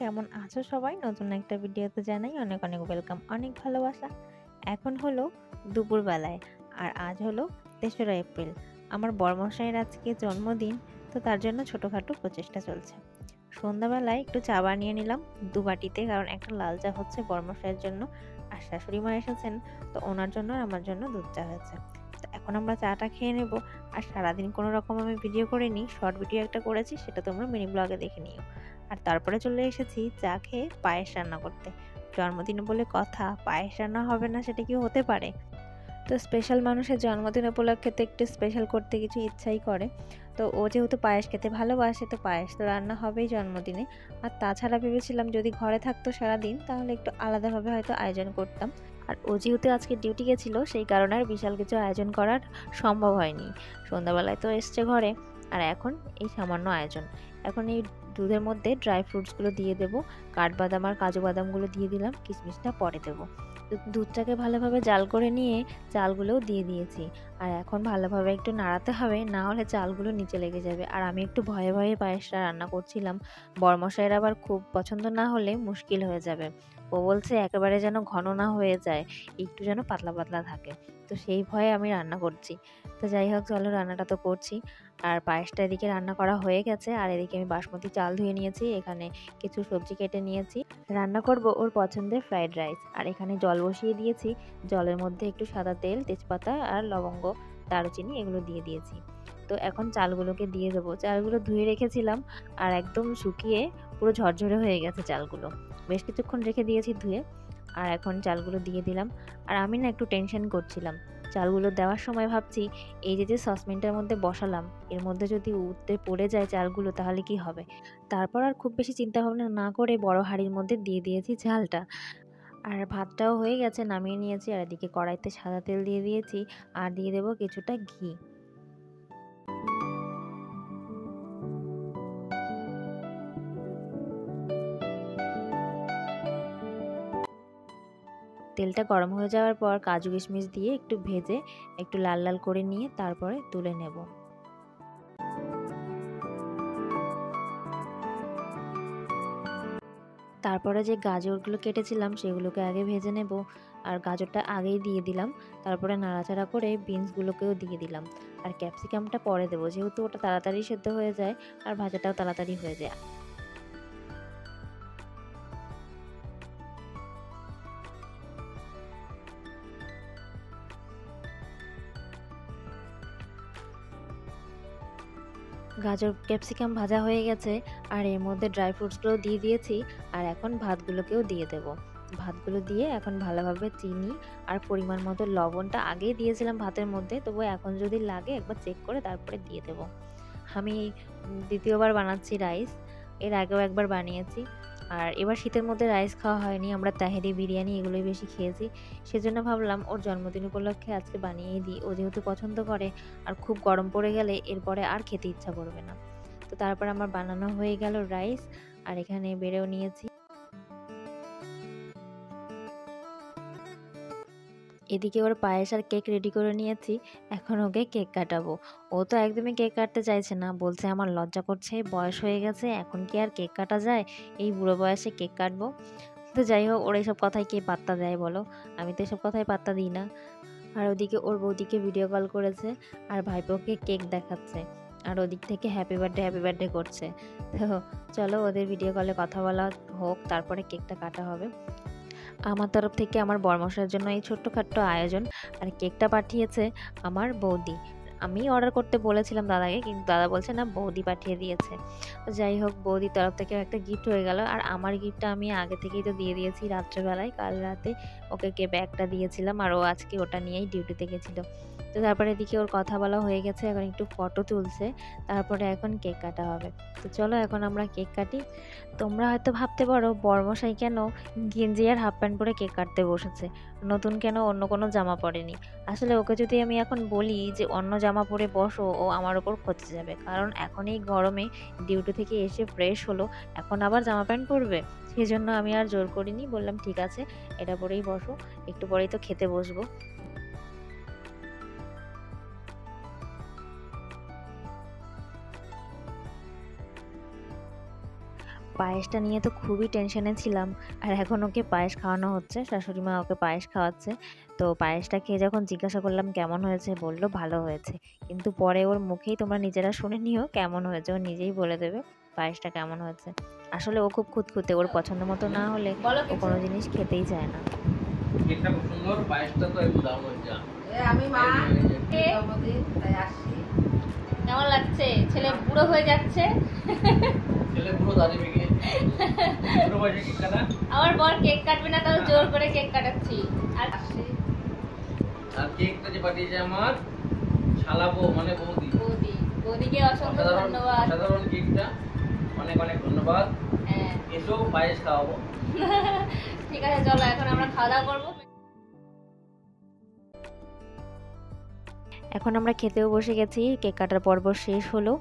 কেমন আছো সবাই? নতুন একটা ভিডিওতে জানাই অনেক অনেক ওয়েলকাম, অনেক ভালোবাসা। এখন হলো দুপুরবেলায়, আর আজ হলো ৩রা এপ্রিল। আমার বড়মশাইয়ের আজকে জন্মদিন, তো তার জন্য ছোটোখাটো প্রচেষ্টা চলছে। সন্ধ্যাবেলায় একটু চা বানিয়ে নিলাম ২ বাটিতে, কারণ একটা লাল চা হচ্ছে বড়মশাইয়ের জন্য, আর শাশুড়ি মা এসেছেন, তো ওনার জন্য আর আমার জন্য দুধ চা হয়েছে। তো এখন আমরা চাটা খেয়ে নেব। আর সারাদিন কোনো রকম আমি ভিডিও করিনি, শর্ট ভিডিও একটা করেছি, সেটা তোমরা মিনি ব্লগে দেখে নিও। আর তারপরে চলে এসেছি চা খেয়ে পায়েস রান্না করতে। জন্মদিন বলে কথা, পায়েস রান্না হবে না সেটা কি হতে পারে? তো স্পেশাল মানুষের জন্মদিন উপলক্ষে তো একটু স্পেশাল করতে কিছু ইচ্ছাই করে। তো ও যেহেতু পায়েস খেতে ভালোবাসে, তো পায়েস তো রান্না হবেই জন্মদিনে। আর তাছাড়া ভেবেছিলাম যদি ঘরে থাকতো সারাদিন তাহলে একটু আলাদাভাবে হয়তো আয়োজন করতাম। আর ও যেহেতু আজকে ডিউটি গেছিলো, সেই কারণে আর বিশাল কিছু আয়োজন করার সম্ভব হয়নি। সন্ধ্যাবেলায় তো এসছে ঘরে, আর এখন এই সামান্য আয়োজন। এখন এই দুধের মধ্যে ড্রাই ফ্রুটসগুলো দিয়ে দেবো, কাঠবাদাম আর কাজু বাদামগুলো দিয়ে দিলাম, কিশমিশটা পরে দেবো। দুধটাকে ভালোভাবে জাল করে নিয়ে চালগুলোও দিয়ে দিয়েছি। আর এখন ভালোভাবে একটু নাড়াতে হবে, না হলে চালগুলো নিচে লেগে যাবে। আর আমি একটু ভয়ে ভয়ে পায়েসটা রান্না করছিলাম। বড়মশাইয়ের আবার খুব পছন্দ না হলে মুশকিল হয়ে যাবে। ও বলছে একেবারে যেন ঘন না হয়ে যায়, একটু যেন পাতলা পাতলা থাকে। তো সেই ভয়ে আমি রান্না করছি। তো যাই হোক, চলো রান্নাটা তো করছি। আর পায়েসটা এদিকে রান্না করা হয়ে গেছে, আর এদিকে আমি বাসমতি চাল ধুয়ে নিয়েছি, এখানে কিছু সবজি কেটে নিয়েছি। রান্না করব ওর পছন্দের ফ্রাইড রাইস। আর এখানে জল বসিয়ে দিয়েছি, জলের মধ্যে একটু সাদা তেল, তেজপাতা আর লবঙ্গ, দারুচিনি এগুলো দিয়ে দিয়েছি। তো এখন চালগুলোকে দিয়ে দেবো। চালগুলো ধুয়ে রেখেছিলাম, আর একদম শুকিয়ে পুরো ঝরঝরে হয়ে গেছে চালগুলো। বেশ কিছুক্ষণ রেখে দিয়েছি ধুয়ে। আর এখন চালগুলো দিয়ে দিলাম। আর আমি না একটু টেনশন করছিলাম চালগুলো দেওয়ার সময়, ভাবছি এই যে সসপ্যানটার মধ্যে বসালাম, এর মধ্যে যদি উতরে পড়ে যায় চালগুলো তাহলে কি হবে। তারপর আর খুব বেশি চিন্তা ভাবনা না করে বড় হাঁড়ির মধ্যে দিয়ে দিয়েছি ঝালটা। আর ভাতটাও হয়ে গেছে, নামিয়ে নিয়েছি। আর এদিকে কড়াইতে সাদা তেল দিয়ে দিয়েছি, আর দিয়ে দেবো কিছুটা ঘি। তেলটা গরম হয়ে যাওয়ার পর কাজু কিশমিশ দিয়ে একটু ভেজে একটু লাল লাল করে নিয়ে তারপরে তুলে নেব। তারপরে যে গাজরগুলো কেটেছিলাম সেগুলোকে আগে ভেজে নেব। আর গাজরটা আগেই দিয়ে দিলাম। তারপরে নাড়াচাড়া করে বিনসগুলোকেও দিয়ে দিলাম। আর ক্যাপসিকামটা পরে দেবো, যেহেতু ওটা তাড়াতাড়ি সেদ্ধ হয়ে যায় আর ভাজাটাও তাড়াতাড়ি হয়ে যায়। গাজর ক্যাপসিকাম ভাজা হয়ে গেছে, আর এর মধ্যে ড্রাই ফ্রুটসগুলো দিয়ে দিয়েছি। আর এখন ভাতগুলোকেও দিয়ে দেব। ভাতগুলো দিয়ে এখন ভালোভাবে চিনি আর পরিমাণ মতো লবণটা আগেই দিয়েছিলাম ভাতের মধ্যে, তবু এখন যদি লাগে একবার চেক করে তারপরে দিয়ে দেব। আমি দ্বিতীয়বার বানাচ্ছি রাইস, এর আগেও একবার বানিয়েছি। আর এবার শীতের মধ্যে রাইস খাওয়া হয়নি, আমরা তাহেরি বিরিয়ানি এগুলোই বেশি খেয়েছি। সেজন্য ভাবলাম ওর জন্মদিন উপলক্ষে আজকে বানিয়েই দিই, ও যেহেতু পছন্দ করে। আর খুব গরম পড়ে গেলে এরপরে আর খেতে ইচ্ছা করবে না। তো তারপর আমার বানানো হয়ে গেল রাইস, আর এখানে বেড়েও নিয়েছি। এদিকে ওর পায়েস আর কেক রেডি করে নিয়েছি, এখন ওকে কেক কাটাবো। ও তো একদমই কেক কাটতে চাইছে না, বলছে আমার লজ্জা করছে, বয়স হয়ে গেছে, এখন কি আর কেক কাটা যায়, এই বুড়ো বয়সে কেক কাটবো। তো যাই হোক, ওর এইসব কথায় কে পাত্তা দেয় বলো, আমি তো এসব কথায় পাত্তা দিই না। আর ওদিকে ওর বৌদিকে ভিডিও কল করেছে, আর ভাইপোকে কেক দেখাচ্ছে, আর ওদিক থেকে হ্যাপি বার্থডে করছে। তো চলো ওদের ভিডিও কলে কথা বলা হোক, তারপরে কেকটা কাটা হবে। আমার তরফ থেকে আমার বরমশাইয়ের জন্য এই ছোট্টখাট্ট আয়োজন। আর কেকটা পাঠিয়েছে আমার বৌদি। আমি অর্ডার করতে বলেছিলাম দাদাকে, কিন্তু দাদা বলছে না, বৌদি পাঠিয়ে দিয়েছে। তো যাই হোক, বৌদির তরফ থেকে একটা গিফট হয়ে গেল। আর আমার গিফটটা আমি আগে থেকেই তো দিয়ে দিয়েছি রাত্রেবেলায়, কাল রাতে ওকে ব্যাগটা দিয়েছিলাম, আর ও আজকে ওটা নিয়েই ডিউটিতে গেছিলো। তো তারপরে এদিকে ওর কথা বলা হয়ে গেছে, এখন একটু ফটো তুলছে, তারপরে এখন কেক কাটা হবে। তো চলো এখন আমরা কেক কাটি। তোমরা হয়তো ভাবতে পারো বরমশাই কেন গেঞ্জি আর হাফ প্যান্ট পরে কেক কাটতে বসেছে, নতুন কেন অন্য কোনো জামা পরেনি। আসলে ওকে যদি আমি এখন বলি যে অন্য জামা পরে বসো, ও আমার ওপর খচে যাবে, কারণ এখন এই গরমে ডিউটি থেকে এসে ফ্রেশ হলো, এখন আবার জামা প্যান্ট পরবে। সেই জন্য আমি আর জোর করিনি, বললাম ঠিক আছে এটা পরেই বসো, একটু পরেই তো খেতে বসবো। পায়েসটা নিয়ে তো খুবই টেনশনে ছিলাম। আর এখন ওকে পায়েস খাওয়ানো হচ্ছে, শাশুড়ি মা ওকে পায়েস খাওয়াচ্ছে। তো পায়েসটা খেয়ে যখন জিজ্ঞাসা করলাম কেমন হয়েছে, বলল ভালো হয়েছে। কিন্তু পরে ওর মুখেই তোমরা নিজেরা শুনে নিও কেমন হয়েছে, ও নিজেই বলে দেবে পায়েসটা কেমন হয়েছে। আসলে ও খুব খুঁতখুঁতে, ওর পছন্দ মতো না হলে ও কোনো জিনিস খেতেই চায় না। কেকটা খুব সুন্দর, পায়েসটা তো একটু দাম হয়েছে। আমি মা তাই আসছি। কেমন লাগছে? ছেলে বুড়ো হয়ে যাচ্ছে। ছেলে পুরো দাঁড়িয়ে ভেঙে পুরো বয়সে কেক কাটা। আমার বর কেক কাটবে না, তাও জোর করে কেক কাটাচ্ছি। আর আসছি। আর কেকটা যে পাঠিয়েছে আমার শালা বউ মানে বৌদি, বৌদিকে অসংখ্য অসাধারণ ধন্যবাদ। অসাধারণ কেকটা, অনেক অনেক ধন্যবাদ। হ্যাঁ এসো পায়েস খাওয়াবো। ঠিক আছে, চলো এখন আমরা খাওয়া দাওয়া করবো। এখন আমরা খেতেও বসে গেছি, কেক কাটার পর্ব শেষ হলো।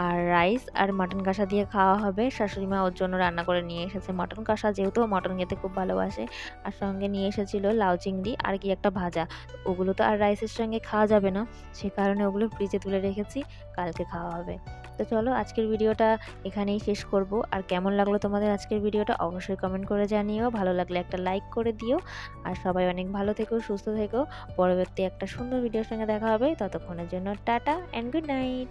আর রাইস আর মাটন কষা দিয়ে খাওয়া হবে। শাশুড়ি মা ওর জন্য রান্না করে নিয়ে এসেছে মাটন কষা, যেহেতু ও মটন খেতে খুব ভালোবাসে। আর সঙ্গে নিয়ে এসেছিল লাউ চিংড়ি আর কি একটা ভাজা। ওগুলো তো আর রাইসের সঙ্গে খাওয়া যাবে না, সে কারণে ওগুলো ফ্রিজে তুলে রেখেছি, কালকে খাওয়া হবে। তো চলো আজকের ভিডিওটা এখানেই শেষ করব। আর কেমন লাগলো তোমাদের আজকের ভিডিওটা অবশ্যই কমেন্ট করে জানিও, ভালো লাগলে একটা লাইক করে দিও। আর সবাই অনেক ভালো থেকো, সুস্থ থেকো। পরবর্তী একটা সুন্দর ভিডিওর সঙ্গে দেখা হবে, ততক্ষণের জন্য টাটা অ্যান্ড গুড নাইট।